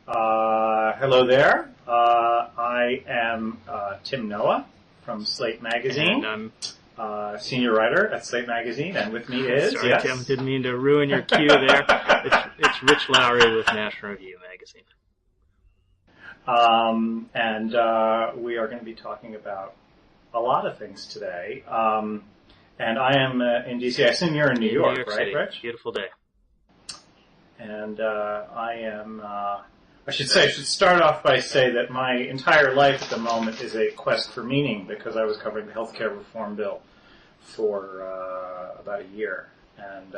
Hello there. I am Tim Noah from Slate Magazine. And I'm senior writer at Slate Magazine, and with me is... Sorry, yes? Tim, didn't mean to ruin your cue there. It's Rich Lowry with National Review Magazine. We are going to be talking about a lot of things today. And I am in D.C. I assume you're in New York, right, City. Rich? Beautiful day. And I am... I should start off by saying that my entire life at the moment is a quest for meaning, because I was covering the healthcare reform bill for about a year. And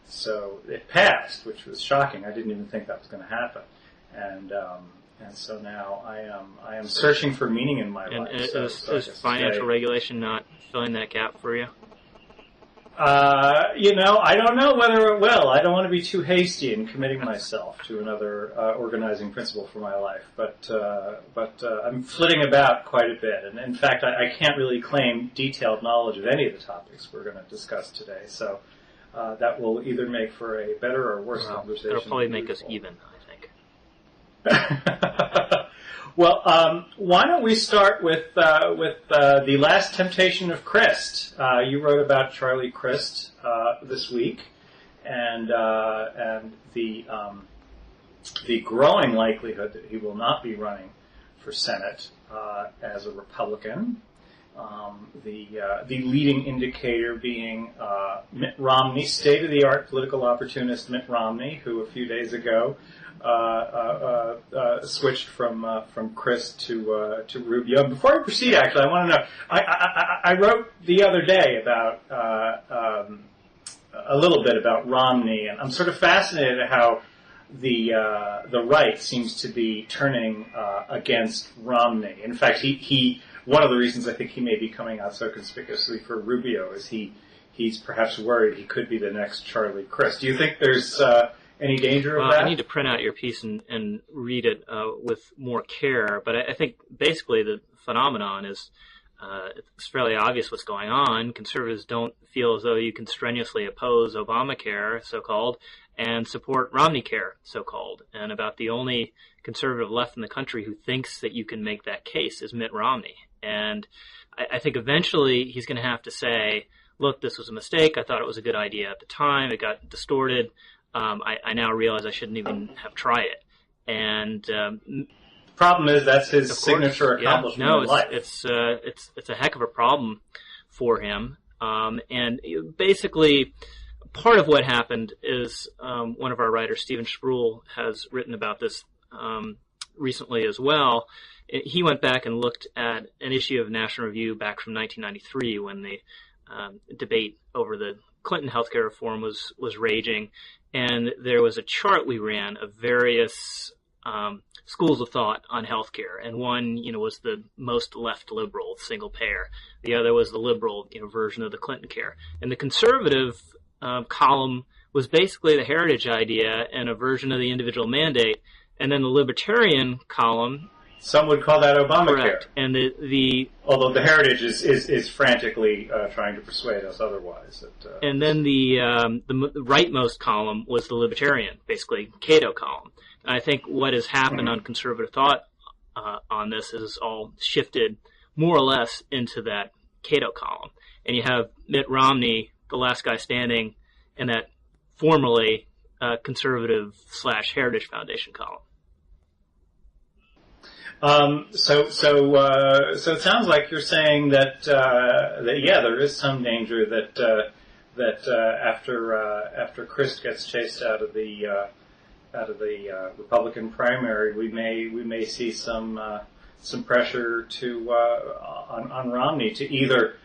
so it passed, which was shocking. I didn't even think that was going to happen. And so now I am searching for meaning in my life. And is financial regulation not filling that gap for you? I don't know whether it will. I don't want to be too hasty in committing myself to another organizing principle for my life, but I'm flitting about quite a bit, and in fact, I can't really claim detailed knowledge of any of the topics we're going to discuss today. So that will either make for a better or worse conversation. It'll probably make us even, I think. Well, why don't we start with the last temptation of Crist? You wrote about Charlie Crist this week, and the growing likelihood that he will not be running for Senate as a Republican. The leading indicator being Mitt Romney, state-of-the-art political opportunist Mitt Romney, who a few days ago switched from Crist to Rubio. Before I proceed, actually, I want to know. I wrote the other day about a little bit about Romney, and I'm sort of fascinated at how the right seems to be turning against Romney. In fact, he one of the reasons I think he may be coming out so conspicuously for Rubio is he's perhaps worried he could be the next Charlie Crist. Do you think there's any danger of that? I need to print out your piece and read it with more care, but I think basically the phenomenon is it's fairly obvious what's going on. Conservatives don't feel as though you can strenuously oppose Obamacare, so-called, and support Romneycare, so-called. And about the only conservative left in the country who thinks that you can make that case is Mitt Romney. And I think eventually he's going to have to say, look, this was a mistake. I thought it was a good idea at the time. It got distorted. I now realize I shouldn't even have tried it. And the problem is that's his signature accomplishment in life. It's a heck of a problem for him. And basically, part of what happened is one of our writers, Stephen Spruill, has written about this recently as well. He went back and looked at an issue of National Review back from 1993 when the debate over the Clinton healthcare reform was raging. And there was a chart we ran of various schools of thought on healthcare, and one, was the most left liberal, single payer. The other was the liberal, version of the Clinton care. And the conservative column was basically the heritage idea and a version of the individual mandate. And then the libertarian column. Some would call that Obamacare. Correct. And although the heritage is frantically trying to persuade us otherwise. And then the rightmost column was the libertarian, basically Cato column. And I think what has happened on conservative thought on this is all shifted more or less into that Cato column. And you have Mitt Romney, the last guy standing, in that formerly conservative/Heritage Foundation column. So it sounds like you're saying that there is some danger that after Crist gets chased out of the Republican primary, we may see some pressure on Romney to either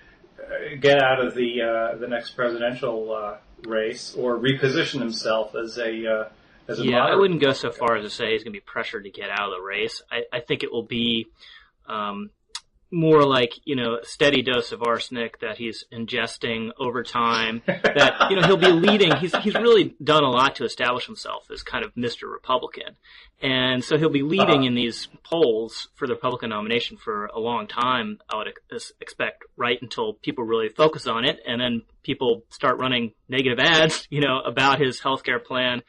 get out of the next presidential race or reposition himself as a I wouldn't go so far as to say he's going to be pressured to get out of the race. I think it will be more like, a steady dose of arsenic that he's ingesting over time, that, he'll be leading. He's really done a lot to establish himself as kind of Mr. Republican. And so he'll be leading in these polls for the Republican nomination for a long time, I would expect, right until people really focus on it. And then people start running negative ads, about his healthcare plan.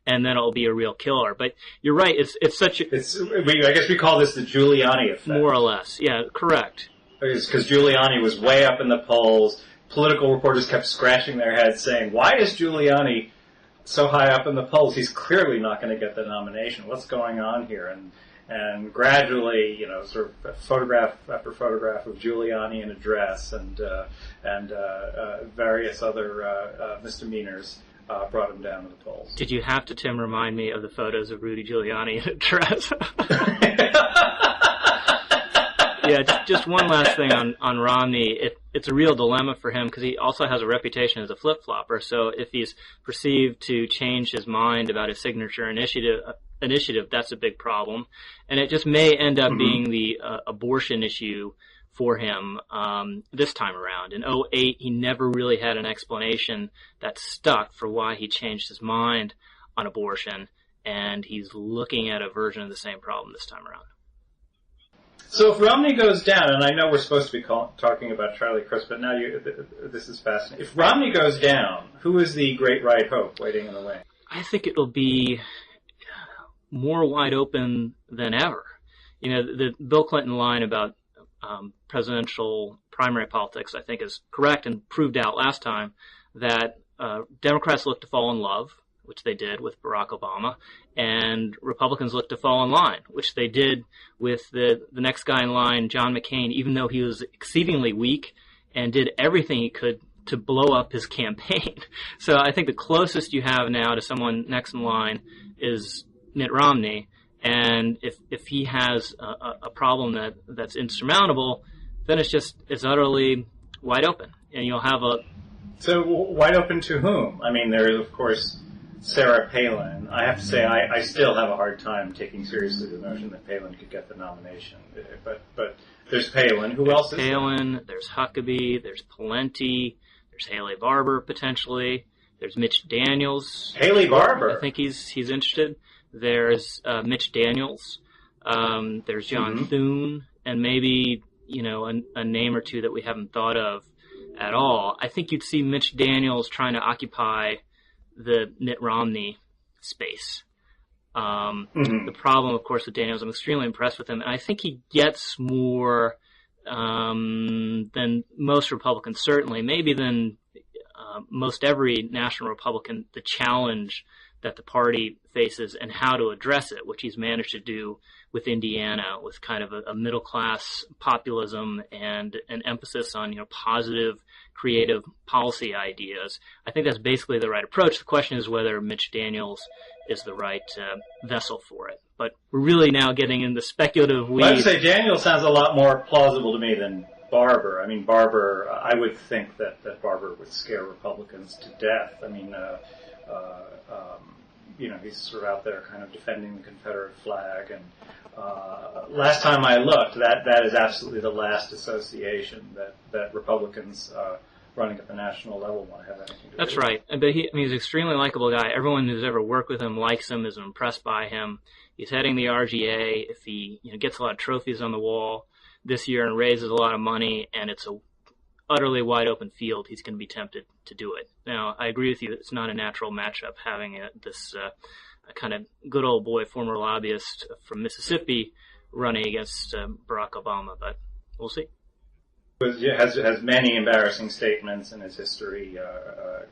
and then it'll be a real killer. But you're right. It's such a... I guess we call this the Giuliani effect. More or less. Yeah, correct. Because Giuliani was way up in the polls. Political reporters kept scratching their heads saying, why is Giuliani so high up in the polls? He's clearly not going to get the nomination. What's going on here? And gradually, sort of photograph after photograph of Giuliani in a dress and various other misdemeanors brought him down to the polls. Did you have to, Tim, remind me of the photos of Rudy Giuliani in a dress? Yeah, just one last thing on Romney. It's a real dilemma for him because he also has a reputation as a flip-flopper. So if he's perceived to change his mind about his signature initiative, that's a big problem. And it just may end up being the abortion issue for him this time around. In 2008, he never really had an explanation that stuck for why he changed his mind on abortion, and he's looking at a version of the same problem this time around. So if Romney goes down, and I know we're supposed to be talking about Charlie Crist, but now this is fascinating. If Romney goes down, who is the great right hope waiting in the wings? I think it'll be more wide open than ever. The Bill Clinton line about presidential primary politics, I think, is correct and proved out last time that Democrats look to fall in love, which they did with Barack Obama, and Republicans look to fall in line, which they did with the next guy in line, John McCain, even though he was exceedingly weak and did everything he could to blow up his campaign. So I think the closest you have now to someone next in line is Mitt Romney, and if he has a problem that's insurmountable, then it's utterly wide open, and you'll have a... So wide open to whom? I mean, there is, of course, Sarah Palin. I have to say, I still have a hard time taking seriously the notion that Palin could get the nomination. But there's Palin. Who else is there? Palin, there's Huckabee, there's Pawlenty, there's Haley Barbour, potentially. There's Mitch Daniels. Haley Barbour? I think he's interested. There's Mitch Daniels. There's John Thune, and maybe, a name or two that we haven't thought of at all. I think you'd see Mitch Daniels trying to occupy the Mitt Romney space. The problem, of course, with Daniels, I'm extremely impressed with him, and I think he gets more than most Republicans, certainly, maybe than most every national Republican, the challenge that the party faces and how to address it, which he's managed to do with Indiana, with kind of a middle-class populism and an emphasis on, positive, creative policy ideas. I think that's basically the right approach. The question is whether Mitch Daniels is the right vessel for it. But we're really now getting into speculative weeds. Well, I'd say Daniels sounds a lot more plausible to me than Barbour. I mean, Barbour, I would think that Barbour would scare Republicans to death. I mean, he's sort of out there kind of defending the Confederate flag. And last time I looked, that is absolutely the last association that Republicans running at the national level want to have anything to do with. That's right. But he's an extremely likable guy. Everyone who's ever worked with him likes him, is impressed by him. He's heading the RGA. If he gets a lot of trophies on the wall this year and raises a lot of money, and it's a utterly wide open field, he's going to be tempted to do it. Now, I agree with you, it's not a natural matchup having this kind of good old boy, former lobbyist from Mississippi running against Barack Obama, but we'll see. Has many embarrassing statements in his history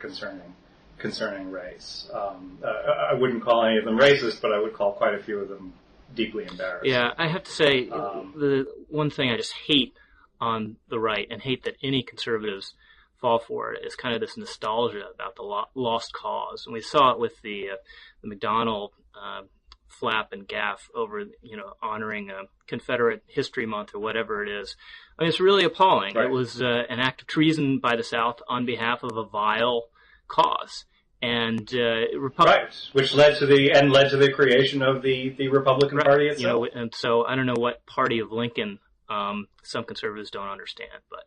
concerning race. I wouldn't call any of them racist, but I would call quite a few of them deeply embarrassing. Yeah, I have to say, the one thing I just hate on the right, and hate that any conservatives fall for it, is kind of this nostalgia about the lost cause. And we saw it with the McDonald flap and gaff over, honoring Confederate History Month or whatever it is. I mean, it's really appalling. Right. It was an act of treason by the South on behalf of a vile cause. And right, which led to the creation of the Republican Party itself. And so I don't know what party of Lincoln some conservatives don't understand, but.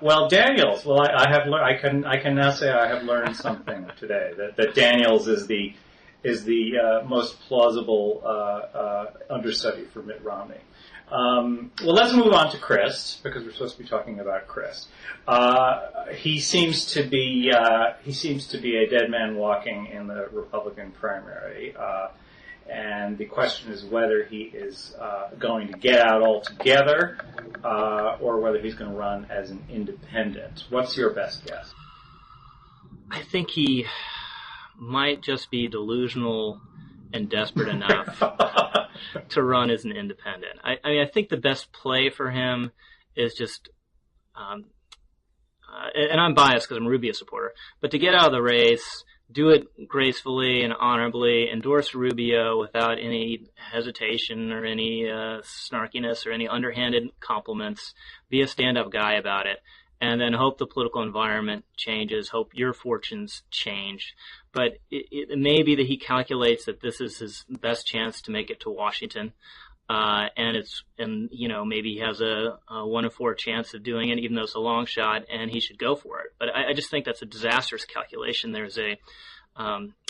Well, Daniels. Well, I can now say I have learned something today. That Daniels is the most plausible understudy for Mitt Romney. Well, let's move on to Crist, because we're supposed to be talking about Crist. He seems to be a dead man walking in the Republican primary, and the question is whether he is going to get out altogether, or whether he's going to run as an independent. What's your best guess? I think he might just be delusional and desperate enough to run as an independent. I mean, I think the best play for him is just, and I'm biased because I'm a Rubio supporter, but to get out of the race, do it gracefully and honorably, endorse Rubio without any hesitation or any snarkiness or any underhanded compliments, be a stand-up guy about it, and then hope the political environment changes, hope your fortunes change. But it may be that he calculates that this is his best chance to make it to Washington, and maybe he has a 1 in 4 chance of doing it, even though it's a long shot, and he should go for it. But I just think that's a disastrous calculation. There's a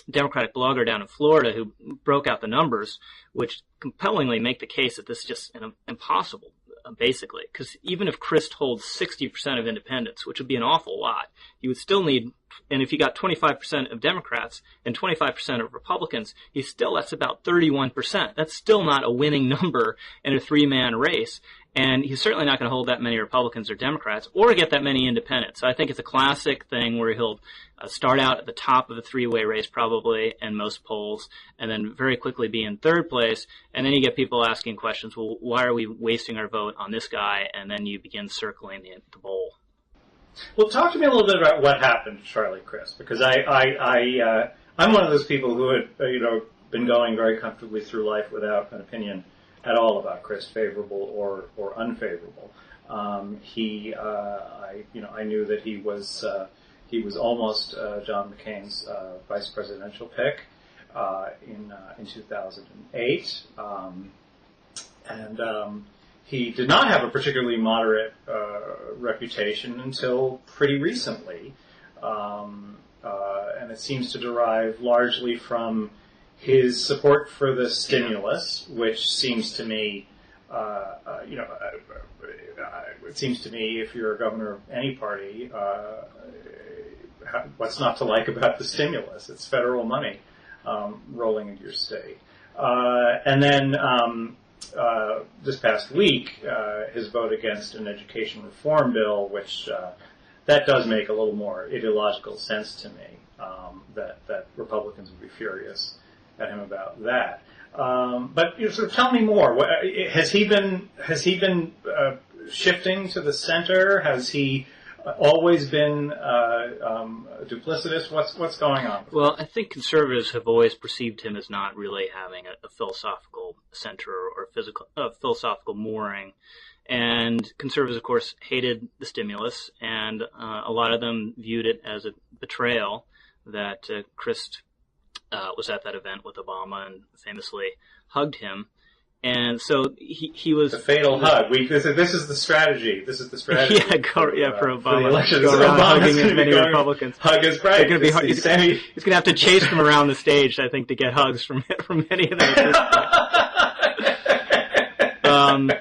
Democratic blogger down in Florida who broke out the numbers, which compellingly make the case that this is just impossible, basically. Because even if Crist holds 60% of independents, which would be an awful lot, you would still need, and if you got 25% of Democrats and 25% of Republicans, that's about 31%. That's still not a winning number in a 3-man race. And he's certainly not going to hold that many Republicans or Democrats or get that many independents. So I think it's a classic thing where he'll start out at the top of the 3-way race probably in most polls and then very quickly be in 3rd place. And then you get people asking questions, well, why are we wasting our vote on this guy? And then you begin circling the bowl. Well, talk to me a little bit about what happened to Charlie Crist, because I'm one of those people who had been going very comfortably through life without an opinion at all about Crist, favorable or unfavorable. I knew that he was almost John McCain's vice presidential pick in 2008, and he did not have a particularly moderate reputation until pretty recently, and it seems to derive largely from his support for the stimulus, which seems to me, it seems to me, if you're a governor of any party, what's not to like about the stimulus? It's federal money rolling into your state. And then this past week, his vote against an education reform bill, which that does make a little more ideological sense to me, that Republicans would be furious at him about that. But sort of tell me more. Has he been shifting to the center? Has he always been duplicitous? What's going on? Well, I think conservatives have always perceived him as not really having a philosophical center or philosophical mooring. And conservatives, of course, hated the stimulus, and a lot of them viewed it as a betrayal that Crist was at that event with Obama and famously hugged him. And so he was... The fatal hug. This is the strategy. This is the strategy. For Obama. For the elections. Go around hugging as many Republicans. Hug is right. He's going to have to chase them around the stage, I think, to get hugs from many of them at this point.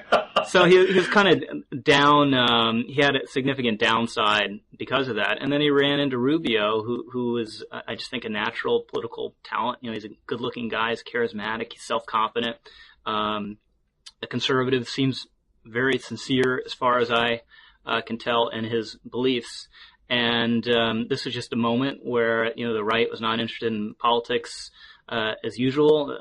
So he was kind of down. He had a significant downside because of that. And then he ran into Rubio, who is, I just think, a natural political talent. He's a good-looking guy. He's charismatic. He's self-confident. The conservative seems very sincere, as far as I can tell, in his beliefs. And this was just a moment where the right was not interested in politics as usual,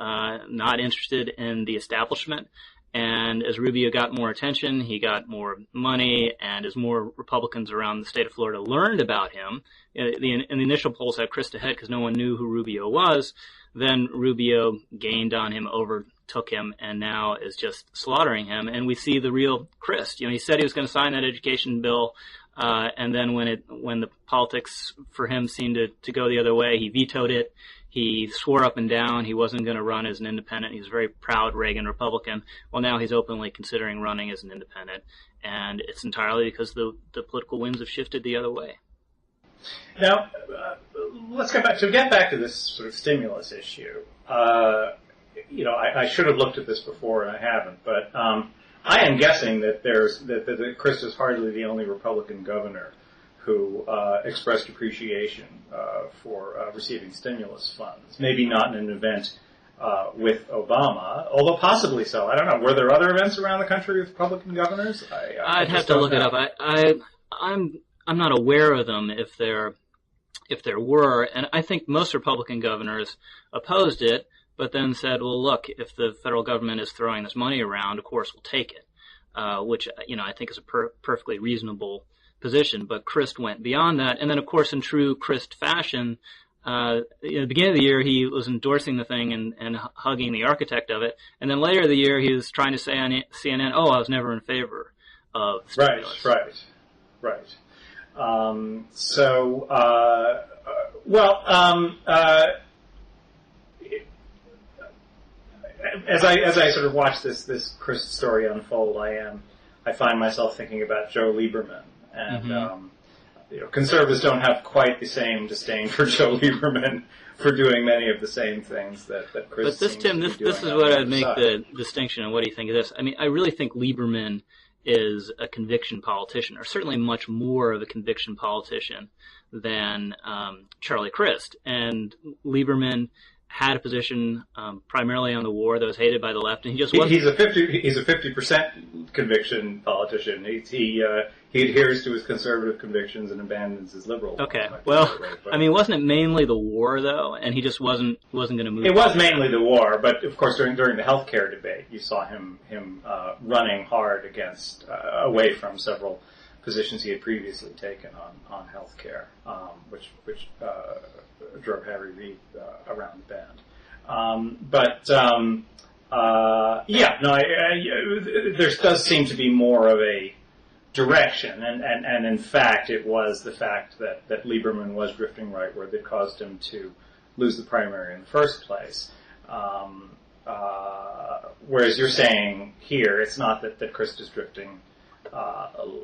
not interested in the establishment. And as Rubio got more attention, he got more money, and as more Republicans around the state of Florida learned about him, the initial polls had Crist ahead because no one knew who Rubio was. Then Rubio gained on him, overtook him, and now is just slaughtering him. And we see the real Crist. He said he was going to sign that education bill, and then when the politics for him seemed to go the other way, he vetoed it. He swore up and down he wasn't going to run as an independent. He was a very proud Reagan Republican. Well, now he's openly considering running as an independent, and it's entirely because the political winds have shifted the other way. Now, let's get back to this sort of stimulus issue. I should have looked at this before, and I haven't. But I am guessing that that Crist is hardly the only Republican governor who expressed appreciation for receiving stimulus funds. Maybe not in an event with Obama, although possibly so. I don't know. Were there other events around the country with Republican governors? I'd have to look it up. I'm not aware of them if there were, and I think most Republican governors opposed it, but then said, well, look, if the federal government is throwing this money around, of course we'll take it, which, I think is a perfectly reasonable position. But Crist went beyond that. And then, of course, in true Crist fashion, at the beginning of the year, he was endorsing the thing and hugging the architect of it. And then later in the year, he was trying to say on CNN, I was never in favor of stimulus. Right. As I sort of watch this Crist story unfold, I find myself thinking about Joe Lieberman, and conservatives don't have quite the same disdain for Joe Lieberman for doing many of the same things that Crist. But this is what I'd make the distinction. And what do you think of this? I mean, I really think Lieberman is a conviction politician, or certainly much more of a conviction politician than Charlie Crist. And Lieberman had a position primarily on the war that was hated by the left, and he just wasn't. He's a 50% conviction politician. He adheres to his conservative convictions and abandons his liberal. Okay, well, I mean, wasn't it mainly the war though? And he just wasn't going to move. It was mainly the war, but of course during the healthcare debate, you saw him running hard against away from several positions he had previously taken on healthcare, which drove Harry Reid around the bend. There does seem to be more of a direction, and in fact, it was the fact that Lieberman was drifting rightward that caused him to lose the primary in the first place. Whereas you're saying here, it's not that Crist is drifting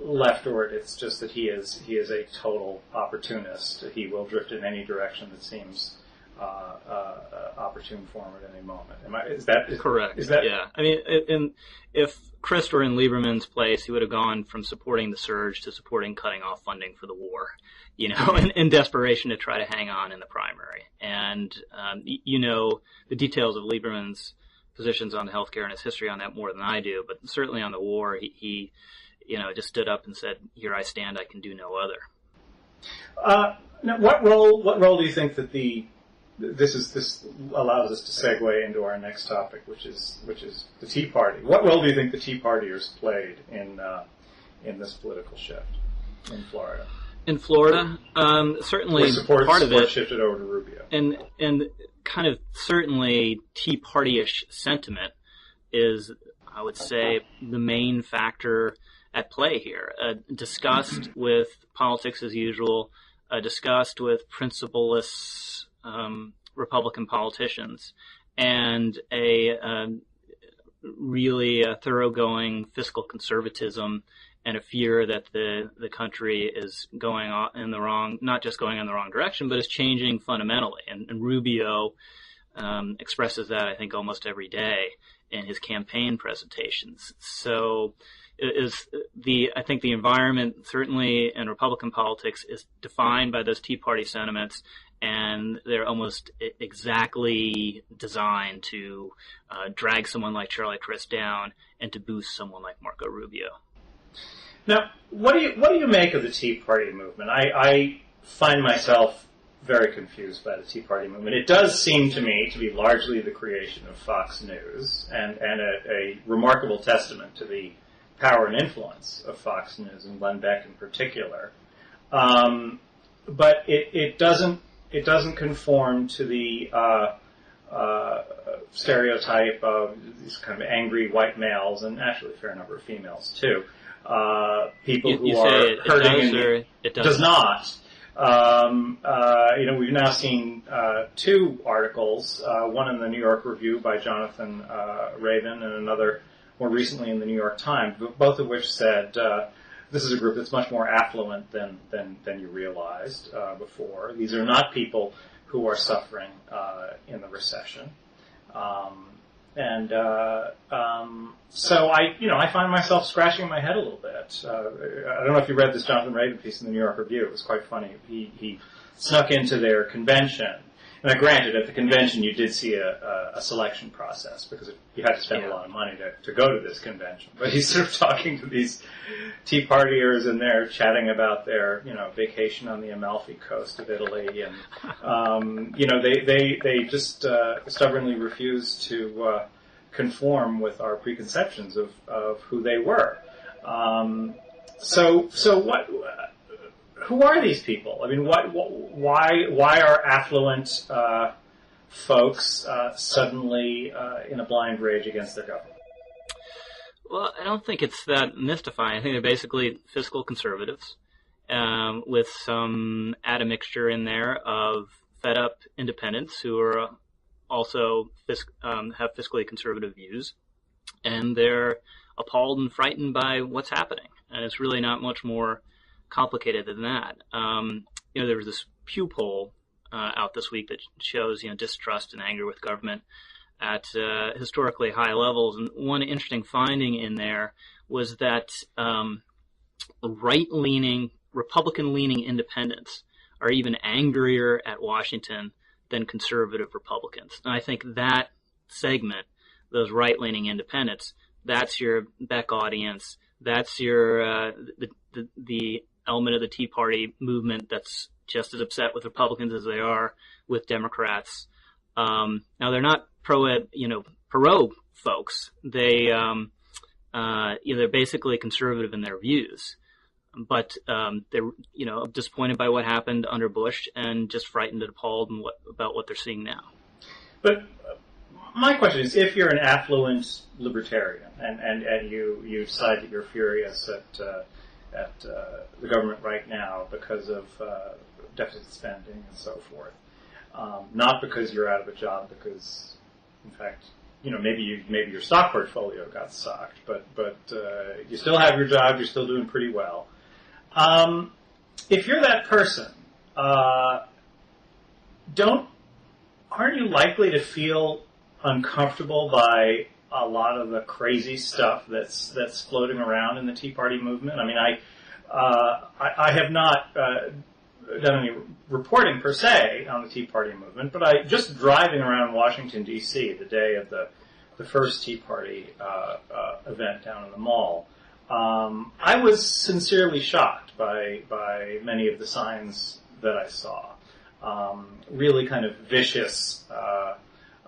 leftward. It's just that he is a total opportunist. He will drift in any direction that seems opportune for him at any moment. Is that correct? Yeah. I mean, if Crist were in Lieberman's place, he would have gone from supporting the surge to supporting cutting off funding for the war, in desperation to try to hang on in the primary. And the details of Lieberman's positions on healthcare and his history on that more than I do, but certainly on the war, he just stood up and said, "Here I stand, I can do no other." Now, what role do you think that this allows us to segue into our next topic, which is the Tea Party? What role do you think the Tea Partiers played in this political shift in Florida? In Florida, certainly part of it shifted over to Rubio, and kind of certainly Tea Party-ish sentiment is, I would say, the main factor at play here. Disgust with politics as usual, disgust with principleless Republican politicians, and a really thoroughgoing fiscal conservatism and a fear that the country is going in the wrong, not just going in the wrong direction, but is changing fundamentally. And Rubio expresses that, I think, almost every day in his campaign presentations. So I think the environment, certainly in Republican politics, is defined by those Tea Party sentiments, and they're almost exactly designed to drag someone like Charlie Crist down and to boost someone like Marco Rubio. Now, what do you make of the Tea Party movement? I find myself very confused by the Tea Party movement. It does seem to me to be largely the creation of Fox News, and a remarkable testament to the power and influence of Fox News and Glenn Beck in particular. But it doesn't conform to the stereotype of these kind of angry white males, and actually a fair number of females too. People who are hurting. It does not. We've now seen two articles, one in the New York Review by Jonathan Raven, and another more recently in the New York Times, both of which said this is a group that's much more affluent than you realized before. These are not people who are suffering in the recession. And so I find myself scratching my head a little bit. I don't know if you read this Jonathan Raven piece in the New York Review. It was quite funny. He snuck into their convention. Now, granted, at the convention you did see a selection process because you had to spend a lot of money to go to this convention. But he's sort of talking to these Tea Partiers and they're chatting about their, vacation on the Amalfi Coast of Italy, and they just stubbornly refuse to conform with our preconceptions of who they were. So what? Who are these people? I mean, why are affluent folks suddenly in a blind rage against their government? Well, I don't think it's that mystifying. I think they're basically fiscal conservatives with some admixture in there of fed-up independents who are also have fiscally conservative views, and they're appalled and frightened by what's happening. And it's really not much more complicated than that. There was this Pew poll out this week that shows distrust and anger with government at historically high levels, and one interesting finding in there was that right-leaning, Republican-leaning independents are even angrier at Washington than conservative Republicans. And I think that segment, those right-leaning independents, that's your Beck audience, that's your the element of the Tea Party movement that's just as upset with Republicans as they are with Democrats. Now they're not pro folks. They're basically conservative in their views, but they're disappointed by what happened under Bush and just frightened and appalled about what they're seeing now. But my question is, if you're an affluent libertarian and you decide that you're furious at the government right now because of deficit spending and so forth, not because you're out of a job, because in fact, maybe your stock portfolio got sucked, but you still have your job, you're still doing pretty well. If you're that person, aren't you likely to feel uncomfortable by a lot of the crazy stuff that's floating around in the Tea Party movement? I mean, I have not done any reporting per se on the Tea Party movement, but I just driving around Washington D.C. the day of the first Tea Party event down in the mall, I was sincerely shocked by many of the signs that I saw. Really kind of vicious,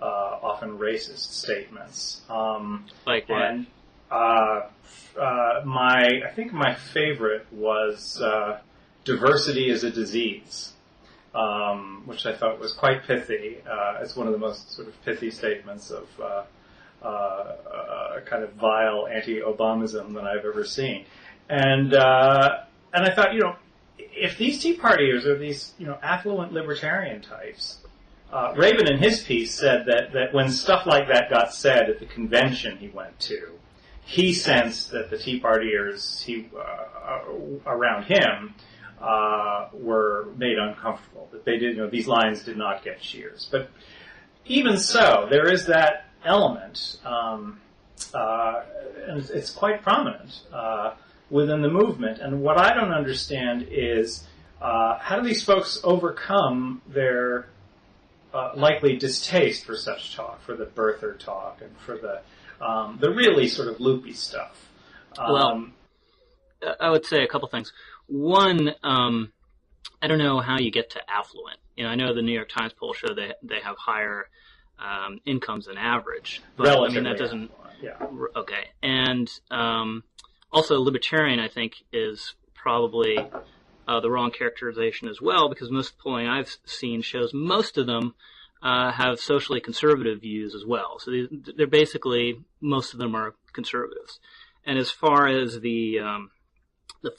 often racist statements. Like what? And I think my favorite was diversity is a disease, which I thought was quite pithy. It's one of the most sort of pithy statements of kind of vile anti-Obamism that I've ever seen. And I thought, if these Tea Partiers are these, affluent libertarian types, Rabin in his piece said that when stuff like that got said at the convention he went to, he sensed that the Tea Partiers around him were made uncomfortable, that they did, these lines did not get cheers. But even so, there is that element, and it's quite prominent within the movement. And what I don't understand is how do these folks overcome their likely distaste for such talk, for the birther talk, and for the really sort of loopy stuff? Well, I would say a couple things. One, I don't know how you get to affluent. I know the New York Times poll show they have higher incomes than average, but relatively, I mean that doesn't. Yeah. Okay, and also libertarian, I think, is probably the wrong characterization as well, because most of the polling I've seen shows most of them have socially conservative views as well. So they're basically, most of them are conservatives. And as far as the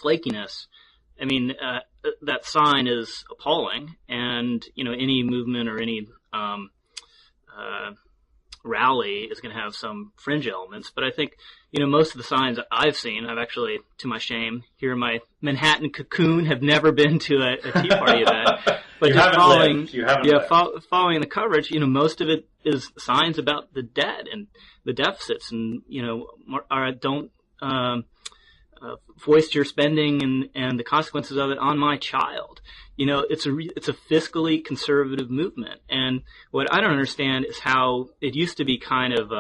flakiness, I mean, that sign is appalling, and any movement or any rally is going to have some fringe elements, but I think, most of the signs I've seen, I've actually, to my shame, here in my Manhattan cocoon, have never been to a Tea Party event. But just following the coverage, most of it is signs about the debt and the deficits, and don't foist your spending and the consequences of it on my child. It's a fiscally conservative movement, and what I don't understand is how it used to be kind of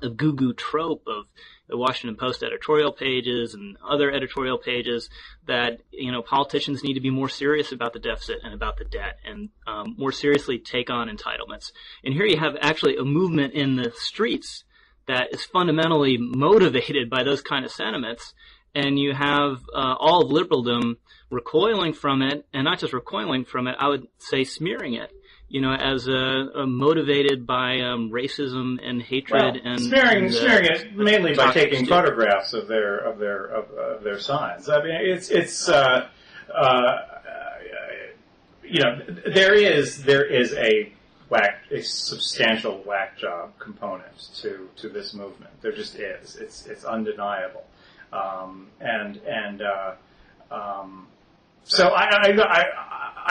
a goo-goo trope of the Washington Post editorial pages and other editorial pages that, politicians need to be more serious about the deficit and about the debt and more seriously take on entitlements. And here you have actually a movement in the streets that is fundamentally motivated by those kind of sentiments, and you have all of liberaldom recoiling from it, and not just recoiling from it, I would say smearing it, as motivated by racism and hatred, and smearing it mainly by taking photographs of their signs. I mean, there is a substantial whack job component to this movement. There just is. It's undeniable. So I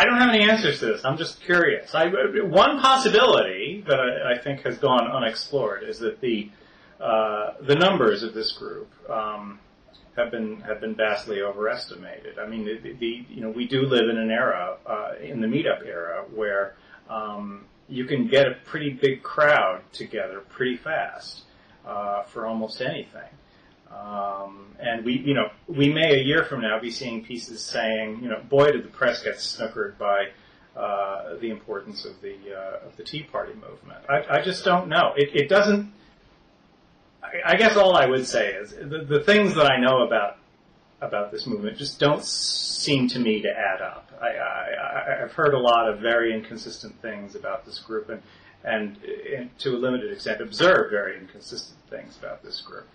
don't have any answers to this. I'm just curious. One possibility that I think has gone unexplored is that the numbers of this group have been vastly overestimated. I mean, we do live in an era, in the meetup era, where you can get a pretty big crowd together pretty fast for almost anything. And we may a year from now be seeing pieces saying, boy, did the press get snookered by the importance of the Tea Party movement. I just don't know. It doesn't. I guess all I would say is the things that I know about this movement just don't seem to me to add up. I've heard a lot of very inconsistent things about this group, and to a limited extent observed very inconsistent things about this group.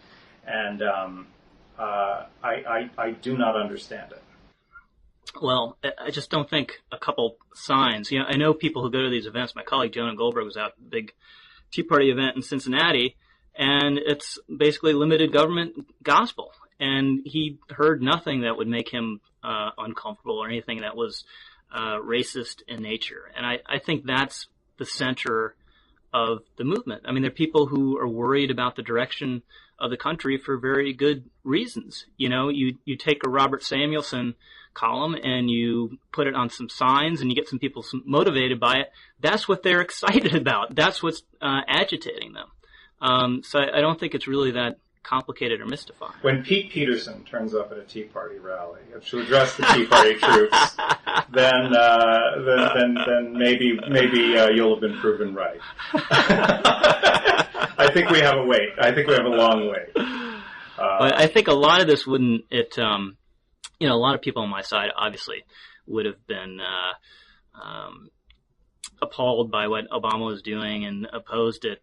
And I do not understand it. Well, I just don't think a couple signs. I know people who go to these events. My colleague Jonah Goldberg was at a big Tea Party event in Cincinnati, and it's basically limited government gospel. And he heard nothing that would make him uncomfortable or anything that was racist in nature. And I think that's the center of the movement. I mean, there are people who are worried about the direction of the country for very good reasons. You take a Robert Samuelson column and you put it on some signs and you get some people motivated by it. That's what they're excited about. That's what's agitating them. So I don't think it's really that complicated or mystifying. When Pete Peterson turns up at a Tea Party rally to address the Tea Party troops, then maybe you'll have been proven right. I think we have a wait. I think we have a long wait. But I think a lot of this wouldn't. A lot of people on my side obviously would have been appalled by what Obama was doing and opposed it.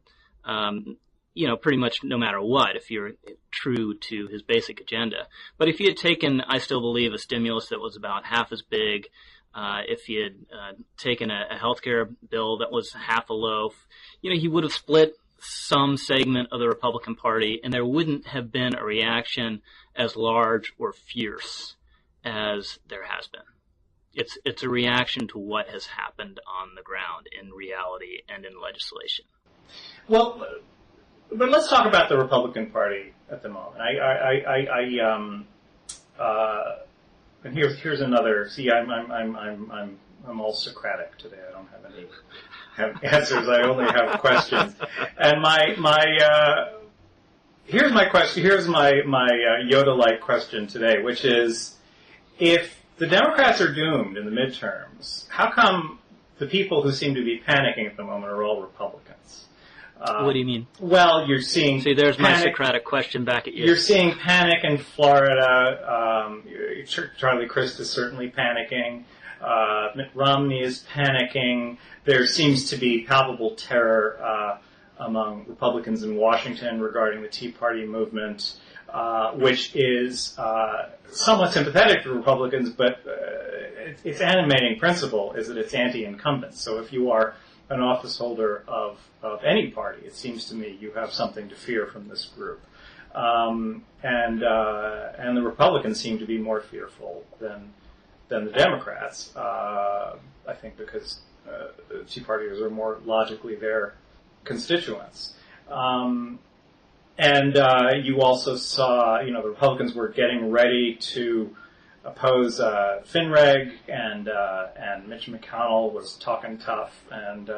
Pretty much no matter what, if you're true to his basic agenda. But if he had taken, I still believe, a stimulus that was about half as big, if he had taken a healthcare bill that was half a loaf, he would have split some segment of the Republican Party, and there wouldn't have been a reaction as large or fierce as there has been. It's a reaction to what has happened on the ground in reality and in legislation. Well, but let's talk about the Republican Party at the moment. And here's another. See, I'm all Socratic today. I don't have any answers. I only have questions. And here's my question. Here's my Yoda-like question today, which is, if the Democrats are doomed in the midterms, how come the people who seem to be panicking at the moment are all Republicans? What do you mean? Well, you're seeing... See, there's my Socratic question back at you. You're seeing panic in Florida. Charlie Crist is certainly panicking. Mitt Romney is panicking. There seems to be palpable terror among Republicans in Washington regarding the Tea Party movement, which is somewhat sympathetic to Republicans, but its animating principle is that it's anti-incumbent. So if you are an office holder of any party, it seems to me you have something to fear from this group. And the Republicans seem to be more fearful than the Democrats. I think because Tea Partiers are more logically their constituents. And you also saw, the Republicans were getting ready to oppose FinReg, and Mitch McConnell was talking tough, and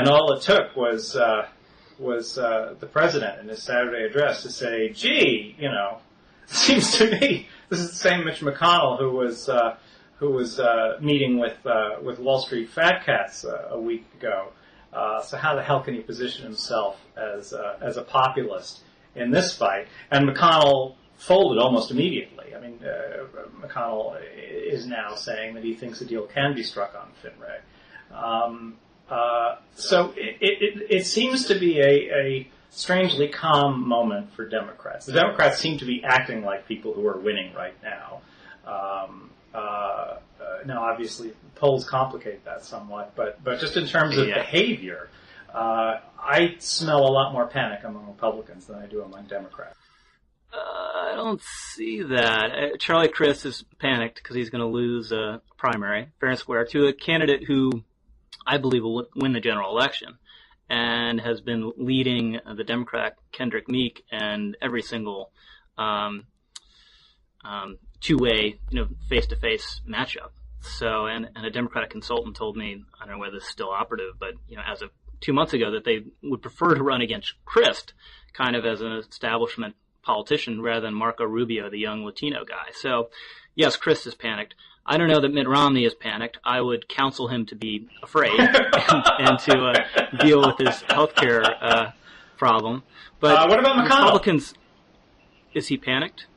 all it took was the president in his Saturday address to say, "Gee, it seems to me this is the same Mitch McConnell who was meeting with Wall Street fat cats a week ago. So how the hell can he position himself as a populist in this fight?" And McConnell folded almost immediately. I mean, McConnell is now saying that he thinks a deal can be struck on FinReg. So it seems to be a strangely calm moment for Democrats. The Democrats seem to be acting like people who are winning right now. Now, obviously, polls complicate that somewhat, but just in terms of behavior, I smell a lot more panic among Republicans than I do among Democrats. I don't see that. Charlie Crist is panicked because he's going to lose a primary, fair and square, to a candidate who I believe will win the general election and has been leading the Democrat Kendrick Meek and every single two-way, face-to-face matchup. So, and a Democratic consultant told me, I don't know whether this is still operative, but, as of 2 months ago, that they would prefer to run against Crist, kind of as an establishment politician, rather than Marco Rubio, the young Latino guy. So, yes, Crist is panicked. I don't know that Mitt Romney is panicked. I would counsel him to be afraid and to deal with his healthcare problem. But what about McConnell? Republicans, is he panicked?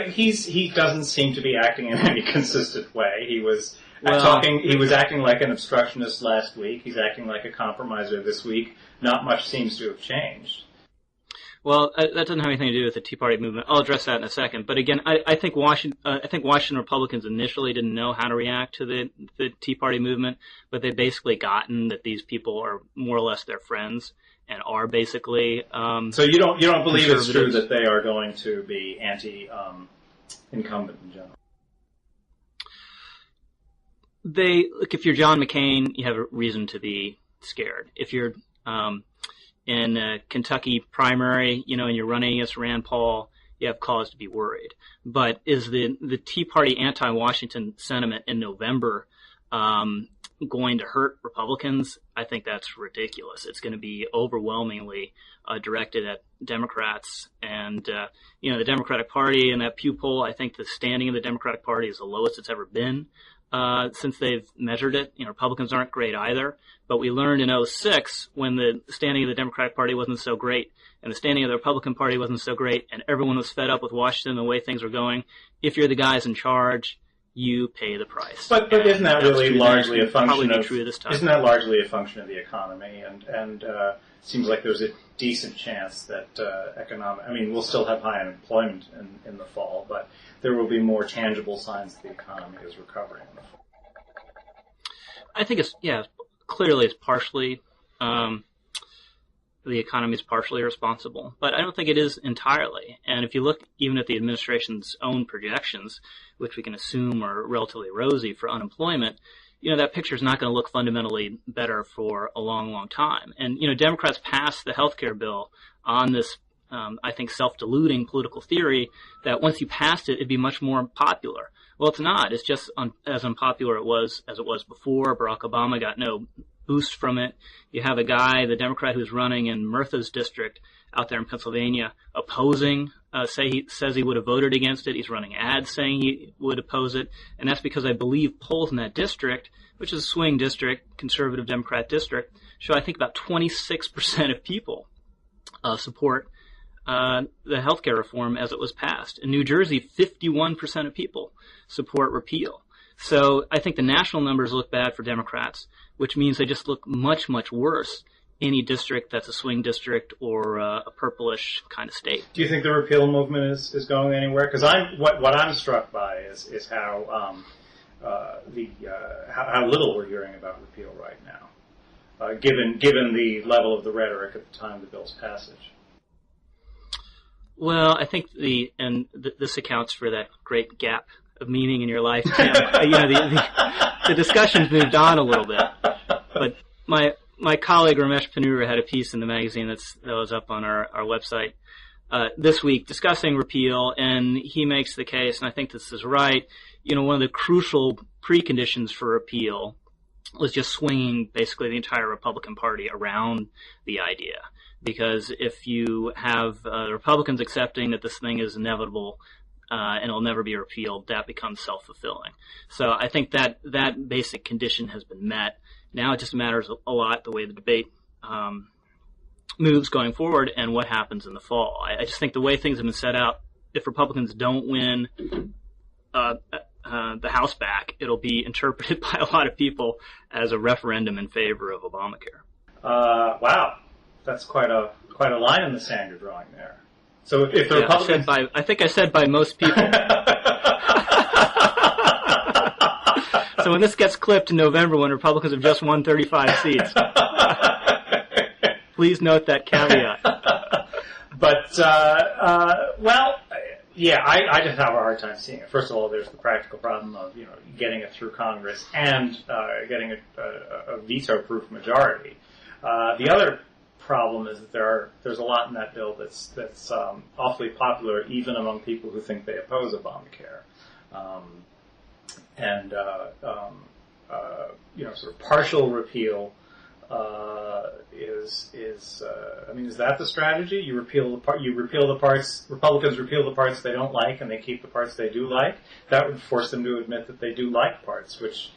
He doesn't seem to be acting in any consistent way. He was acting like an obstructionist last week. He's acting like a compromiser this week. Not much seems to have changed. Well, that doesn't have anything to do with the Tea Party movement. I'll address that in a second. But again, I think Washington Republicans initially didn't know how to react to the Tea Party movement, but they've basically gotten that these people are more or less their friends and are basically. So you don't believe it's true that they are going to be anti-incumbent in general? Look, if you're John McCain, you have a reason to be scared. If you're in a Kentucky primary, and you're running against Rand Paul, you have cause to be worried. But is the Tea Party anti-Washington sentiment in November going to hurt Republicans? I think that's ridiculous. It's going to be overwhelmingly directed at Democrats. And, the Democratic Party in that Pew poll, I think the standing of the Democratic Party is the lowest it's ever been since they've measured it. Republicans aren't great either. But we learned in 2006 when the standing of the Democratic Party wasn't so great and the standing of the Republican Party wasn't so great and everyone was fed up with Washington and the way things were going. If you're the guys in charge, you pay the price. But isn't that really largely a function of the economy? And seems like there's a decent chance that we'll still have high unemployment in the fall, but there will be more tangible signs that the economy is recovering in the fall. I think clearly it's partially, the economy is partially responsible, but I don't think it is entirely. And if you look even at the administration's own projections, which we can assume are relatively rosy for unemployment, that picture is not going to look fundamentally better for a long, long time. And, Democrats passed the healthcare bill on this, I think, self-deluding political theory that once you passed it, it'd be much more popular. Well, it's not. It's just as unpopular as it was before. Barack Obama got no boost from it. You have a guy, the Democrat who's running in Murtha's district out there in Pennsylvania, opposing, says he would have voted against it. He's running ads saying he would oppose it. And that's because I believe polls in that district, which is a swing district, conservative Democrat district, show I think about 26% of people support the healthcare reform as it was passed. In New Jersey, 51% of people support repeal. So I think the national numbers look bad for Democrats, which means they just look much, much worse any district that's a swing district or a purplish kind of state. Do you think the repeal movement is going anywhere? Because what I'm struck by is how little we're hearing about repeal right now. given the level of the rhetoric at the time of the bill's passage. Well, I think this accounts for that great gap of meaning in your life, Tim. The discussion's moved on a little bit, but my colleague Ramesh Panura had a piece in the magazine that was up on our website this week discussing repeal, and he makes the case, and I think this is right. One of the crucial preconditions for repeal was just swinging basically the entire Republican Party around the idea. Because if you have the Republicans accepting that this thing is inevitable and it'll never be repealed, that becomes self-fulfilling. So I think that basic condition has been met. Now it just matters a lot the way the debate moves going forward and what happens in the fall. I just think the way things have been set out, if Republicans don't win the House back, it'll be interpreted by a lot of people as a referendum in favor of Obamacare. Wow. That's quite a line in the sand you're drawing there. So if the Republicans, I think I said by most people. So when this gets clipped in November, when Republicans have just won 35 seats, please note that caveat. But yeah, I just have a hard time seeing it. First of all, there's the practical problem of getting it through Congress and getting a veto-proof majority. The other problem is that there's a lot in that bill that's awfully popular even among people who think they oppose Obamacare, sort of partial repeal is that the strategy? You repeal the parts. Republicans repeal the parts they don't like, and they keep the parts they do like. That would force them to admit that they do like parts, which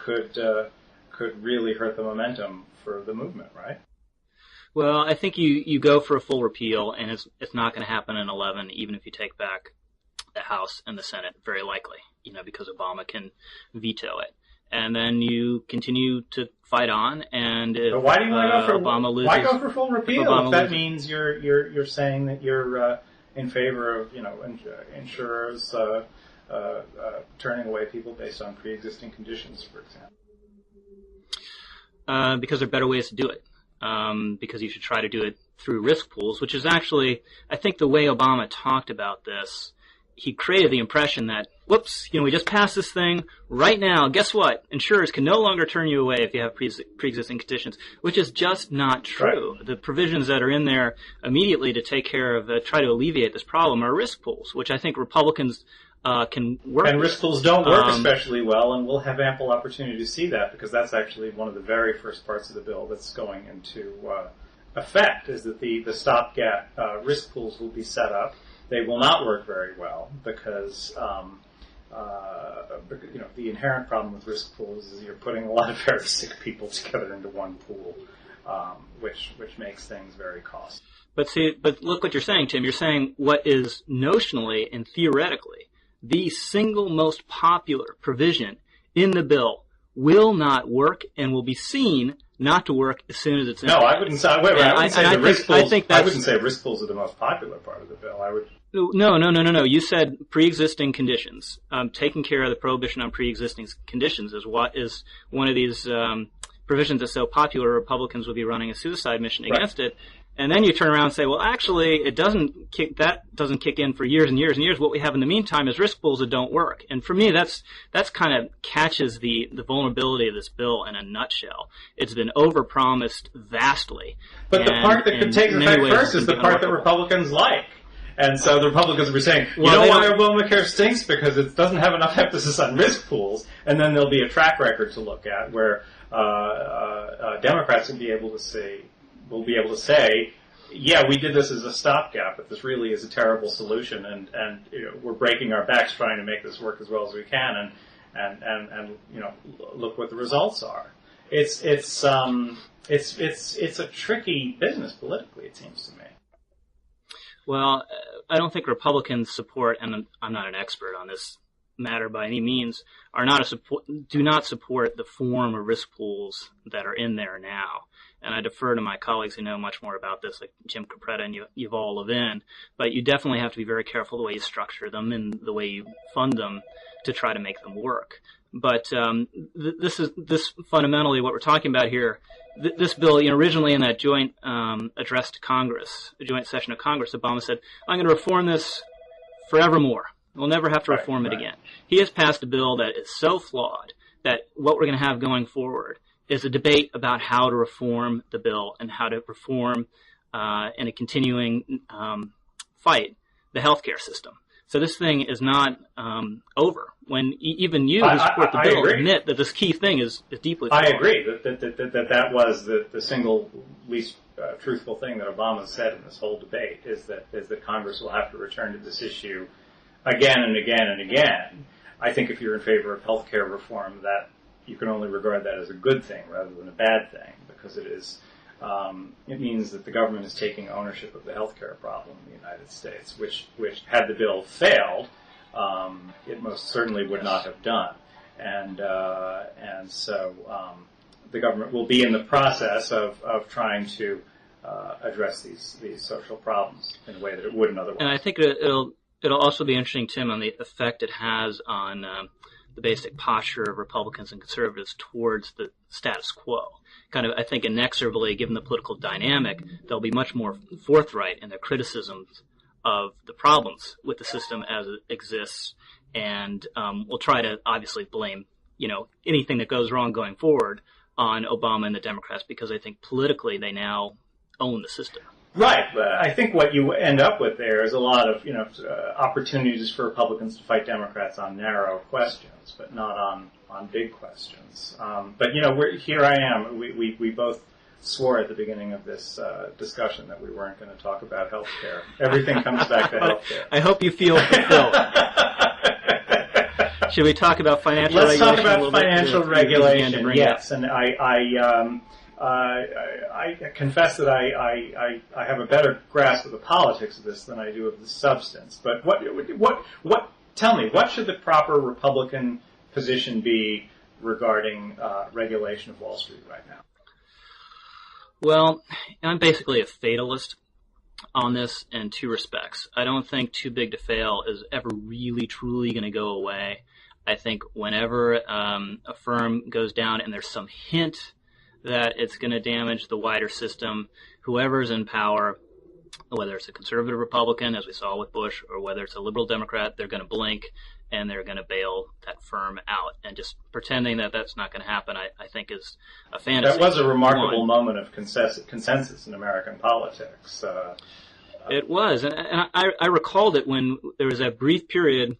could really hurt the momentum for the movement, right? Well, I think you go for a full repeal, and it's not going to happen in 11, even if you take back the House and the Senate, very likely, because Obama can veto it. And then you continue to fight on, and if but why do you want to go for Obama loses, why go for full repeal if that means you're saying that you're in favor of insurers turning away people based on pre-existing conditions, for example? Because there are better ways to do it. Because you should try to do it through risk pools, which is actually, I think the way Obama talked about this, he created the impression that, whoops, we just passed this thing right now. Guess what? Insurers can no longer turn you away if you have pre-existing conditions, which is just not true. Right. The provisions that are in there immediately to take care of, try to alleviate this problem are risk pools, which I think Republicans can work. And risk pools don't work especially well, and we'll have ample opportunity to see that because that's actually one of the very first parts of the bill that's going into effect, is that the stopgap risk pools will be set up. They will not work very well because the inherent problem with risk pools is you're putting a lot of very sick people together into one pool, which makes things very costly. But look what you're saying, Tim. You're saying what is notionally and theoretically the single most popular provision in the bill will not work and will be seen not to work as soon as it's in. No, I wouldn't say. I wouldn't say risk pools. I wouldn't say risk pools are the most popular part of the bill. I would. No. You said pre-existing conditions. Taking care of the prohibition on pre-existing conditions is what is one of these provisions that's so popular. Republicans would be running a suicide mission against it. And then you turn around and say, well, actually, it doesn't kick in for years and years and years. What we have in the meantime is risk pools that don't work. And for me, that's kind of catches the vulnerability of this bill in a nutshell. It's been overpromised vastly. But the part that could take effect first is the part that Republicans like. And so the Republicans were saying, why Obamacare stinks? Because it doesn't have enough emphasis on risk pools. And then there'll be a track record to look at where Democrats will be able to say, yeah, we did this as a stopgap, but this really is a terrible solution, and we're breaking our backs trying to make this work as well as we can, and look what the results are. It's a tricky business politically, it seems to me. Well, I don't think Republicans support, and I'm not an expert on this matter by any means, do not support the form of risk pools that are in there now. And I defer to my colleagues who know much more about this, like Jim Capretta and Yuval Levin. But you definitely have to be very careful the way you structure them and the way you fund them to try to make them work. But this fundamentally what we're talking about here this bill, originally in that joint address to Congress, the joint session of Congress, Obama said, "I'm going to reform this forevermore. We'll never have to reform it again." He has passed a bill that is so flawed that what we're going to have going forward is a debate about how to reform the bill and how to reform in a continuing fight the healthcare system. So this thing is not over. When even you who support the bill admit that this key thing is deeply flawed. I agree that was the single least truthful thing that Obama said in this whole debate is that Congress will have to return to this issue again and again and again. I think if you're in favor of health care reform, that you can only regard that as a good thing rather than a bad thing, because it means that the government is taking ownership of the health care problem in the United States, which had the bill failed, it most certainly would not have done. And so the government will be in the process of trying to address these social problems in a way that it wouldn't otherwise. And I think it'll also be interesting, Tim, on the effect it has on the basic posture of Republicans and conservatives towards the status quo. Kind of, I think, inexorably, given the political dynamic, they'll be much more forthright in their criticisms of the problems with the system as it exists, and will try to obviously blame, anything that goes wrong going forward on Obama and the Democrats, because I think politically they now own the system. Right, but I think what you end up with there is a lot of, opportunities for Republicans to fight Democrats on narrow questions, but not on big questions. But here I am. We both swore at the beginning of this discussion that we weren't going to talk about health care. Everything comes back to health care. I hope you feel fulfilled. Should we talk about financial regulation? Let's talk about financial regulation, yes. And I confess that I have a better grasp of the politics of this than I do of the substance. But tell me, what should the proper Republican position be regarding regulation of Wall Street right now? Well, I'm basically a fatalist on this in two respects. I don't think too big to fail is ever really, truly going to go away. I think whenever a firm goes down and there's some hint that it's going to damage the wider system, whoever's in power, whether it's a conservative Republican, as we saw with Bush, or whether it's a liberal Democrat, they're going to blink and they're going to bail that firm out. And just pretending that that's not going to happen, I think, is a fantasy. That was a remarkable moment of consensus in American politics. It was. And I recalled it when there was that brief period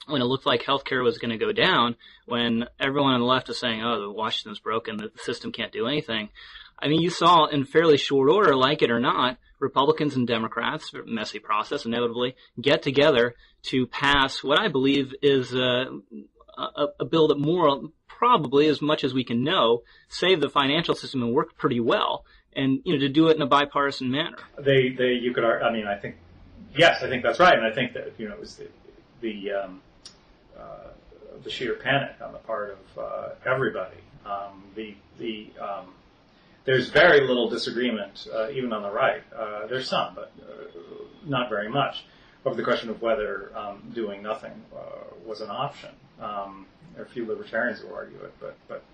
when it looked like healthcare was going to go down, when everyone on the left is saying, "Oh, Washington's broken, the system can't do anything." I mean, you saw in fairly short order, like it or not, Republicans and Democrats, messy process inevitably, get together to pass what I believe is a bill that more probably, as much as we can know, save the financial system and work pretty well, and to do it in a bipartisan manner. I think that's right, and I think that it was the sheer panic on the part of everybody. There's very little disagreement, even on the right. There's some, but not very much, over the question of whether doing nothing was an option. There are a few libertarians who argue it, but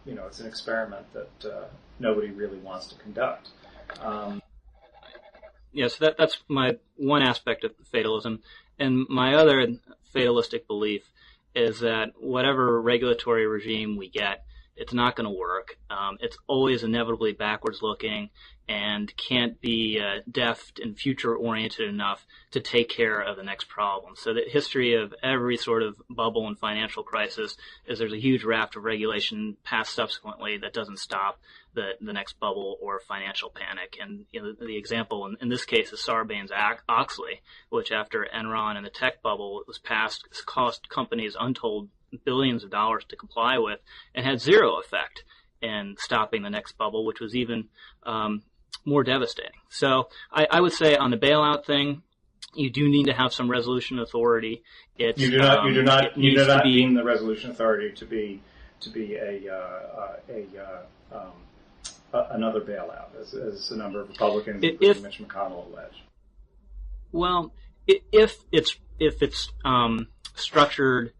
it's an experiment that nobody really wants to conduct. Yes, that's my one aspect of fatalism. And my other fatalistic belief is that whatever regulatory regime we get, it's not going to work. It's always inevitably backwards looking and can't be deft and future oriented enough to take care of the next problem. So the history of every sort of bubble and financial crisis is there's a huge raft of regulation passed subsequently that doesn't stop the next bubble or financial panic. And the example in this case is Sarbanes-Oxley, which after Enron and the tech bubble was passed, cost companies untold billions of dollars to comply with, and had zero effect in stopping the next bubble, which was even more devastating. So I would say on the bailout thing, you do need to have some resolution authority. You do not deem the resolution authority to be another bailout, as a number of Republicans, including Mitch McConnell, allege. Well, if it's structured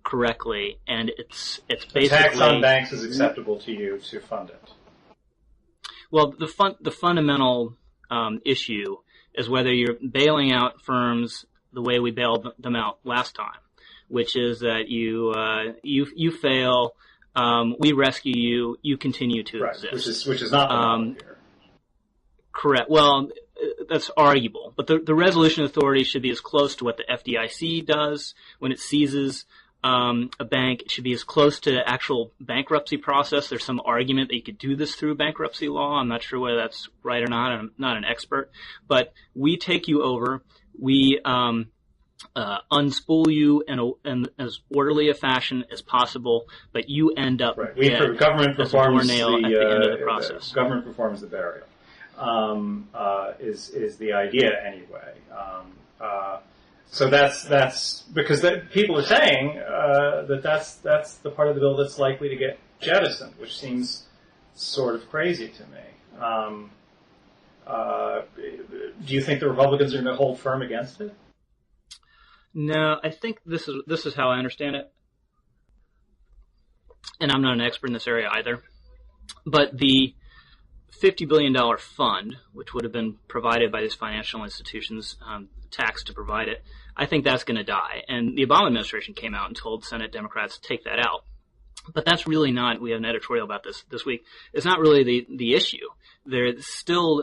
correctly, and it's The basically tax on banks is acceptable to you to fund it. well, the fundamental issue is whether you're bailing out firms the way we bailed them out last time, which is that you fail, we rescue you, you continue to exist. Which is not the model here. Correct. Well, that's arguable, but the resolution authority should be as close to what the FDIC does when it seizes a bank. It should be as close to the actual bankruptcy process. There's some argument that you could do this through bankruptcy law. I'm not sure whether that's right or not. I'm not an expert, but we take you over. We unspool you in as orderly a fashion as possible, but you end up dead. Government performs at the end of the process. Government performs the burial. Is the idea anyway? So that's because people are saying that's the part of the bill that's likely to get jettisoned, which seems sort of crazy to me. Do you think the Republicans are going to hold firm against it? No, I think this is how I understand it, and I'm not an expert in this area either. But the $50 billion fund, which would have been provided by these financial institutions, taxed to provide it, I think that's going to die. And the Obama administration came out and told Senate Democrats to take that out. But that's really not, we have an editorial about this week, it's not really the issue. There's still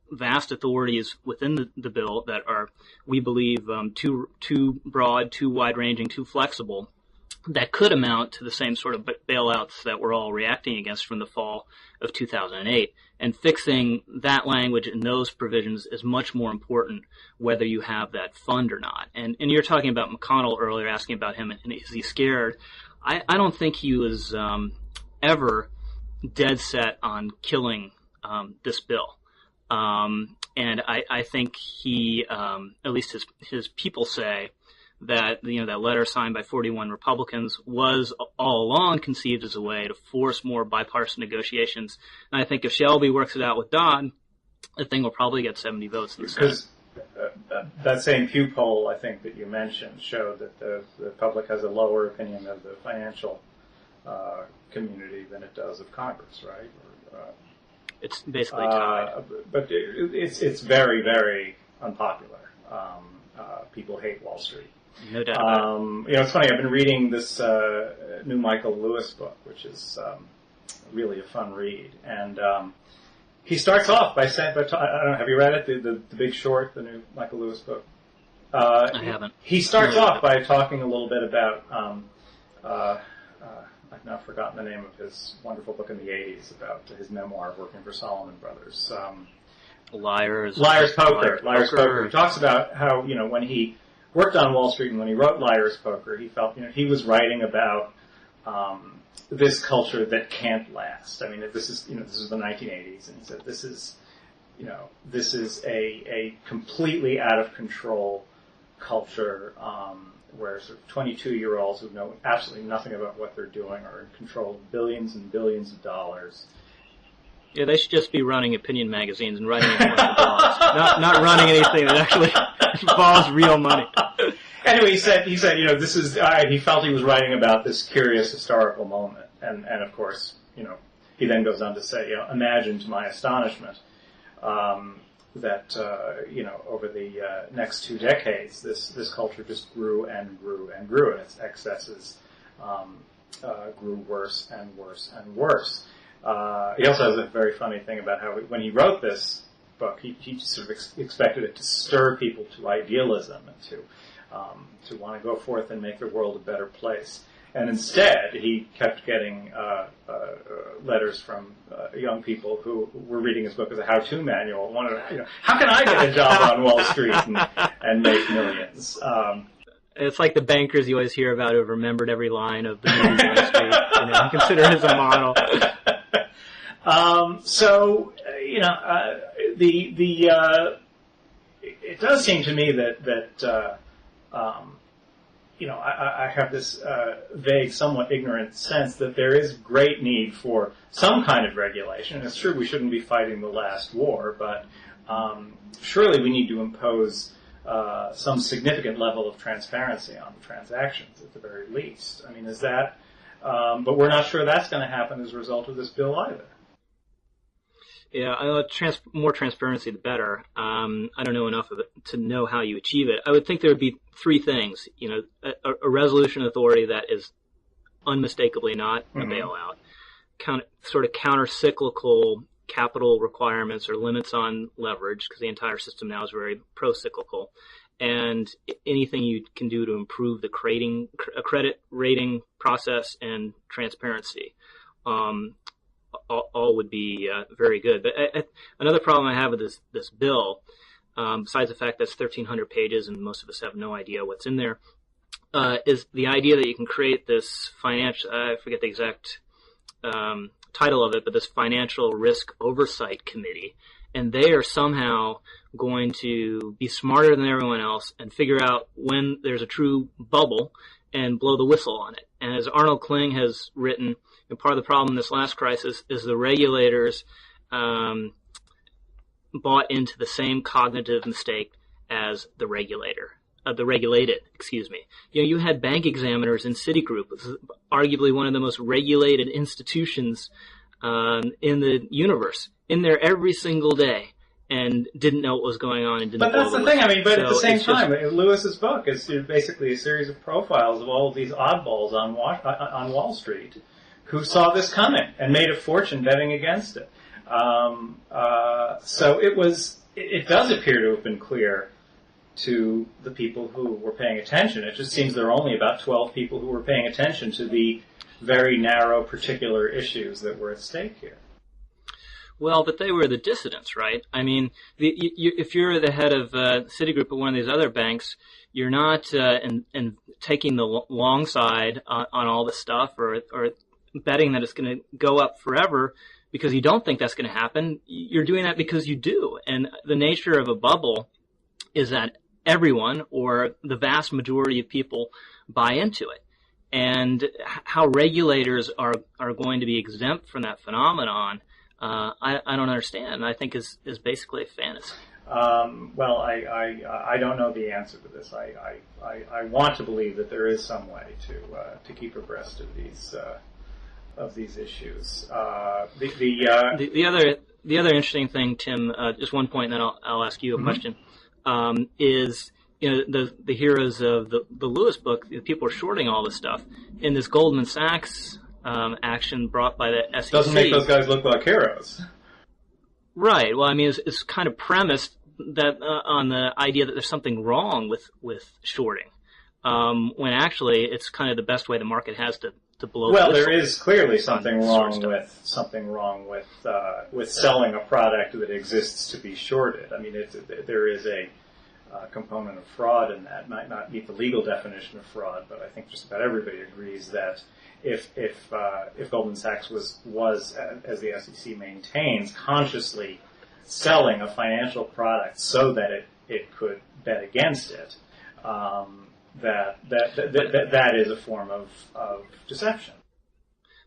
vast authorities within the bill that are, we believe, too broad, too wide-ranging, too flexible, that could amount to the same sort of bailouts that we're all reacting against from the fall of 2008. And fixing that language and those provisions is much more important whether you have that fund or not. And you're talking about McConnell earlier, asking about him, and is he scared? I don't think he was ever dead set on killing this bill. And I think he, at least his people say, that that letter signed by 41 Republicans was all along conceived as a way to force more bipartisan negotiations. And I think if Shelby works it out with Dodd, the thing will probably get 70 votes in the Senate. Because that same Pew poll, I think, that you mentioned showed that the public has a lower opinion of the financial community than it does of Congress, right? It's basically tied. But it's very, very unpopular. People hate Wall Street. No doubt about it. It's funny. I've been reading this new Michael Lewis book, which is really a fun read. And he starts off by saying, I don't know, have you read it? The Big Short, the new Michael Lewis book? I haven't. He starts off by talking a little bit about, I've now forgotten the name of his wonderful book in the 80s about his memoir of working for Salomon Brothers. Liar's Poker. He talks about how, when he worked on Wall Street and when he wrote Liar's Poker, he felt, he was writing about this culture that can't last. I mean, this is the 1980s, and he said this is a completely out of control culture where sort of 22-year-olds who know absolutely nothing about what they're doing are in control of billions and billions of dollars. Yeah, they should just be running opinion magazines and writing blogs. not running anything that actually involves real money. Anyway, he said, this is. He felt he was writing about this curious historical moment, and of course, he then goes on to say, imagine to my astonishment that over the next 2 decades, this culture just grew and grew and grew, and its excesses grew worse and worse and worse. He also has a very funny thing about how when he wrote this book, he sort of expected it to stir people to idealism and to want to go forth and make the world a better place. And instead, he kept getting letters from young people who were reading his book as a how-to manual. Wanted to, how can I get a job on Wall Street and make millions? It's like the bankers you always hear about who have remembered every line of the movie Wall Street, and consider it as a model. It does seem to me that I have this vague, somewhat ignorant sense that there is great need for some kind of regulation. It's true we shouldn't be fighting the last war, but surely we need to impose some significant level of transparency on the transactions at the very least. I mean, is that? But we're not sure that's going to happen as a result of this bill either. Yeah, more transparency the better. I don't know enough of it to know how you achieve it. I would think there would be three things. A resolution authority that is unmistakably not a bailout, sort of counter-cyclical capital requirements or limits on leverage, because the entire system now is very pro-cyclical, and anything you can do to improve the credit rating process and transparency. All would be very good. But another problem I have with this bill, besides the fact that it's 1,300 pages and most of us have no idea what's in there, is the idea that you can create this financial, I forget the exact title of it, but this Financial Risk Oversight Committee, and they are somehow going to be smarter than everyone else and figure out when there's a true bubble and blow the whistle on it. And as Arnold Kling has written, part of the problem in this last crisis is the regulators bought into the same cognitive mistake as the regulated. You had bank examiners in Citigroup, arguably one of the most regulated institutions in the universe, in there every single day, and didn't know what was going on and didn't. But that's the thing. I mean, but at the same time, Lewis's book is basically a series of profiles of all of these oddballs on Wall Street who saw this coming and made a fortune betting against it. So it does appear to have been clear to the people who were paying attention. It just seems there are only about 12 people who were paying attention to the very narrow particular issues that were at stake here. Well, but they were the dissidents, right? I mean, if you're the head of Citigroup or one of these other banks, you're not taking the long side on all this stuff or betting that it's going to go up forever because you don't think that's going to happen. You're doing that because you do. And the nature of a bubble is that everyone or the vast majority of people buy into it. And how regulators are going to be exempt from that phenomenon, I don't understand. I think is basically a fantasy. Well, I don't know the answer to this. I want to believe that there is some way to keep abreast of these issues. The other interesting thing, Tim, just one point, and then I'll ask you a question, is the heroes of the Lewis book. The people are shorting all this stuff in this Goldman Sachs action brought by the SEC. Doesn't make those guys look like heroes. Right. Well, I mean, it's kind of premised that on the idea that there's something wrong with shorting, when actually it's kind of the best way the market has to blow. Well, there is clearly something wrong with selling a product that exists to be shorted. I mean, there is a component of fraud in that. It might not meet the legal definition of fraud, but I think just about everybody agrees that if Goldman Sachs was, as the SEC maintains, consciously selling a financial product so that it could bet against it, that is a form of deception.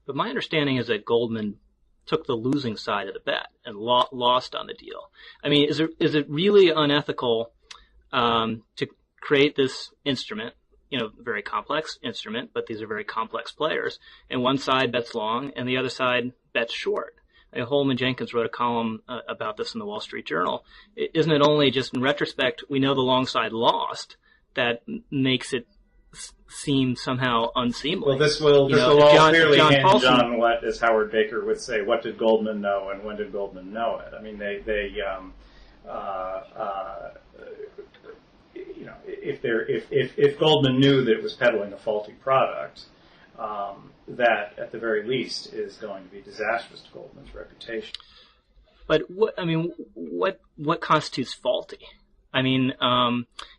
But my understanding is that Goldman took the losing side of the bet and lost on the deal. I mean, is it really unethical to create this instrument? Very complex instrument, but these are very complex players. And one side bets long, and the other side bets short. Holman Jenkins wrote a column about this in the Wall Street Journal. Isn't it only just in retrospect we know the long side lost that makes it seem somehow unseemly? Well, this will all clearly hinge on what, as Howard Baker would say, what did Goldman know and when did Goldman know it? I mean, if Goldman knew that it was peddling a faulty product, that at the very least is going to be disastrous to Goldman's reputation. But what constitutes faulty? I mean,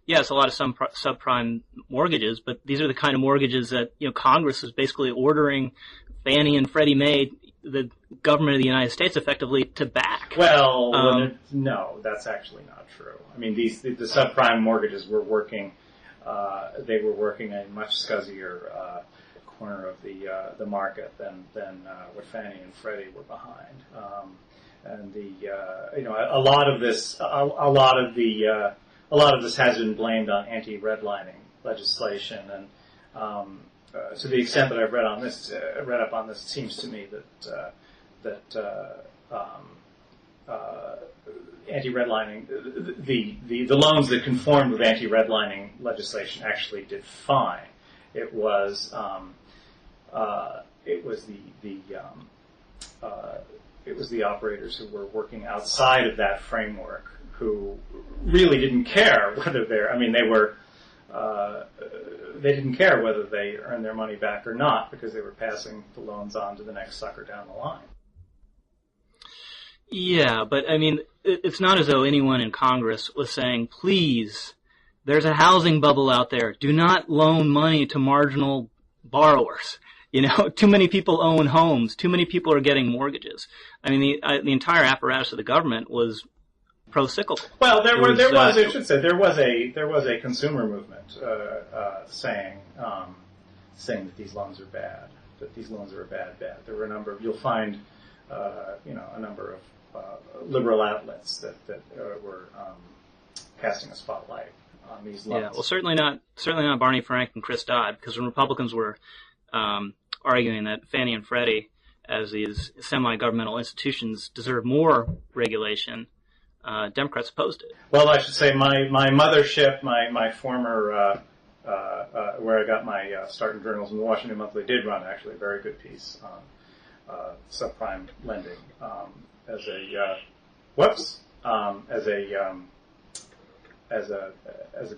yes, a lot of subprime mortgages, but these are the kind of mortgages that Congress is basically ordering Fannie and Freddie Mae, the government of the United States, effectively to back. Well, no, that's actually not true. I mean, the subprime mortgages were working. They were working a much scuzzier corner of the market than what Fannie and Freddie were behind. And a lot of the a lot of this has been blamed on anti-redlining legislation, and to the extent that I've read up on this, it seems to me that anti-redlining, the loans that conformed with anti-redlining legislation actually did fine. It was the operators who were working outside of that framework who really didn't care whether they didn't care whether they earned their money back or not, because they were passing the loans on to the next sucker down the line. Yeah, but I mean, it's not as though anyone in Congress was saying, please, there's a housing bubble out there. Do not loan money to marginal borrowers. You know, too many people own homes. Too many people are getting mortgages. I mean, the entire apparatus of the government was pro-cyclical. Well, there was a consumer movement saying that these loans are bad, that these loans are a bad bet. There were a number of, you'll find, a number of liberal outlets that were casting a spotlight on these loans. Yeah, well, certainly not Barney Frank and Crist, because when Republicans were arguing that Fannie and Freddie, as these semi-governmental institutions, deserve more regulation, Democrats opposed it. Well, I should say my mothership, my former, where I got my start in journalism, the Washington Monthly, did run actually a very good piece on subprime lending as a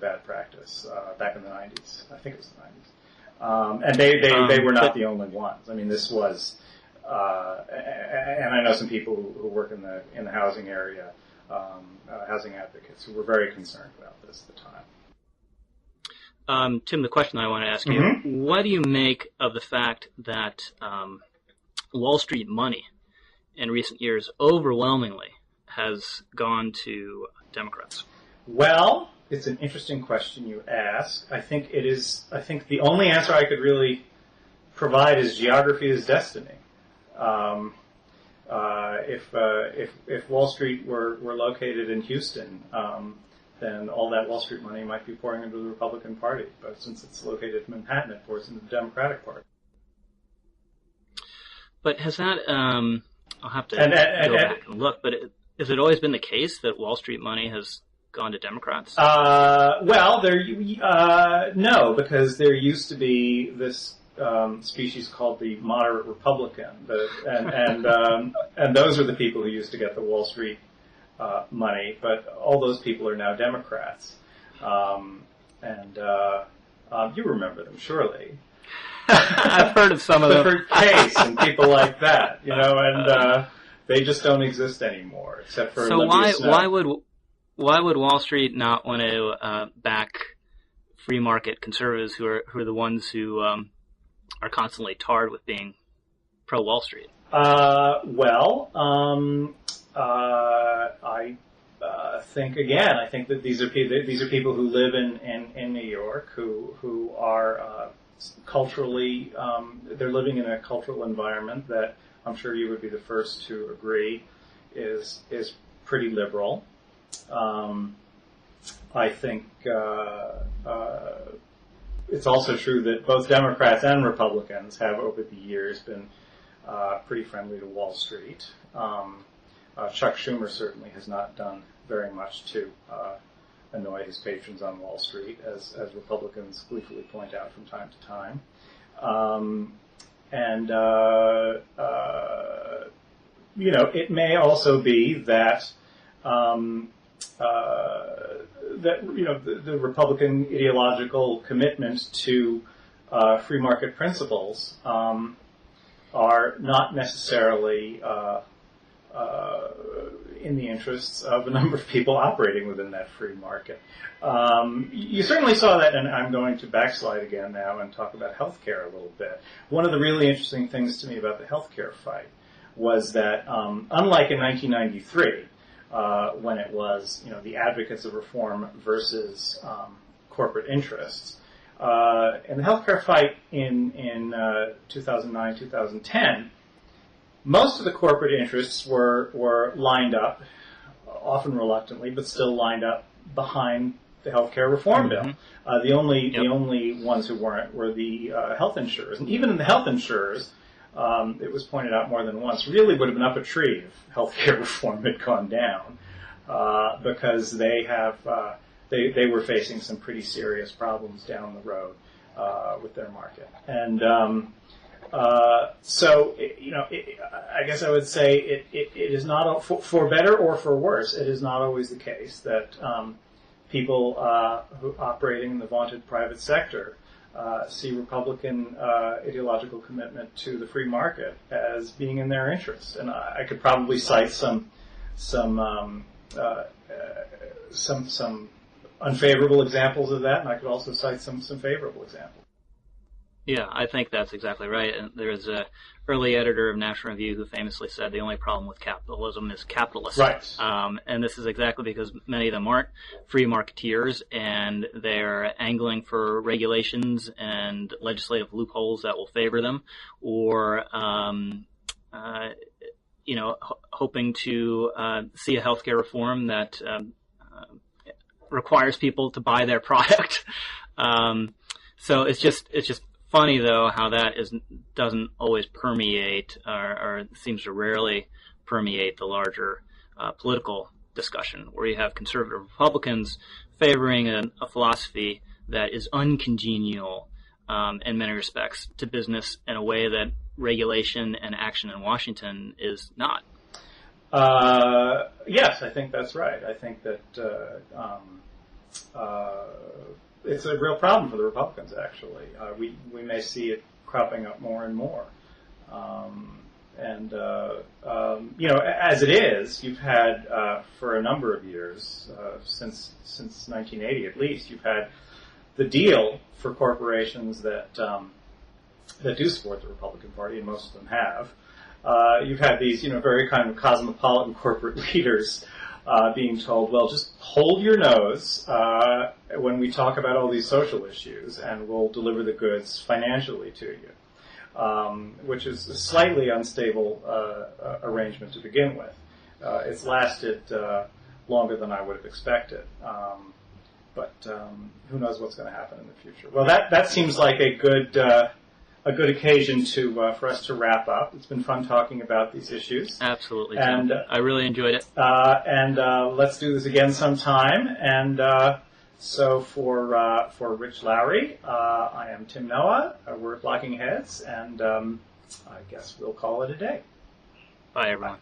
bad practice back in the 90s. I think it was the 90s. And they were not the only ones. I mean, this was, and I know some people who work in the housing area, housing advocates who were very concerned about this at the time. Tim, the question I want to ask you, what do you make of the fact that Wall Street money in recent years overwhelmingly has gone to Democrats? Well, it's an interesting question you ask. I think the only answer I could really provide is geography is destiny. If Wall Street were located in Houston, then all that Wall Street money might be pouring into the Republican Party. But since it's located in Manhattan, it pours into the Democratic Party. But has that, I'll have to go back and look, but has it always been the case that Wall Street money has gone to Democrats? Well, no, because there used to be this species called the moderate Republican, and those are the people who used to get the Wall Street money. But all those people are now Democrats, and you remember them surely. I've heard of some of them. Clifford Case and people like that, and they just don't exist anymore, except for. So why would Wall Street not want to back free market conservatives who are the ones who are constantly tarred with being pro Wall Street? I think that these are people who live in New York who are culturally they're living in a cultural environment that I'm sure you would be the first to agree is pretty liberal. I think it's also true that both Democrats and Republicans have over the years been pretty friendly to Wall Street. Chuck Schumer certainly has not done very much to annoy his patrons on Wall Street, as Republicans gleefully point out from time to time. It may also be that the Republican ideological commitment to free market principles are not necessarily in the interests of a number of people operating within that free market. You certainly saw that, and I'm going to backslide again now and talk about healthcare a little bit. One of the really interesting things to me about the healthcare fight was that, unlike in 1993, when it was, the advocates of reform versus corporate interests, in the healthcare fight in 2009, 2010, most of the corporate interests were lined up, often reluctantly, but still lined up behind the healthcare reform Mm-hmm. bill. The only ones who weren't were the health insurers, and even in the health insurers, it was pointed out more than once, really would have been up a tree if healthcare reform had gone down, because they have they were facing some pretty serious problems down the road with their market. And so, I guess I would say it is not, for better or for worse, it is not always the case that people who operating in the vaunted private sector see Republican ideological commitment to the free market as being in their interest. And I could probably cite some unfavorable examples of that, and I could also cite some favorable examples. Yeah, I think that's exactly right. And there's a early editor of National Review who famously said the only problem with capitalism is capitalists. Right. And this is exactly because many of them aren't free marketeers, and they're angling for regulations and legislative loopholes that will favor them, or hoping to see a healthcare reform that requires people to buy their product. So it's just funny, though, how that doesn't always permeate, or seems to rarely permeate the larger political discussion, where you have conservative Republicans favoring a philosophy that is uncongenial in many respects to business in a way that regulation and action in Washington is not. Yes, I think that's right. I think that it's a real problem for the Republicans, actually. We may see it cropping up more and more. As it is, you've had, for a number of years, since 1980 at least, you've had the deal for corporations that do support the Republican Party, and most of them have. You've had these, very kind of cosmopolitan corporate leaders being told, well, just hold your nose when we talk about all these social issues, and we'll deliver the goods financially to you, which is a slightly unstable arrangement to begin with. It's lasted longer than I would have expected, but who knows what's going to happen in the future. Well, that seems like a good occasion for us to wrap up. It's been fun talking about these issues. Absolutely, Tim. And I really enjoyed it. And let's do this again sometime. And so for Rich Lowry, I am Tim Noah. We're Blocking Heads, and I guess we'll call it a day. Bye, everyone.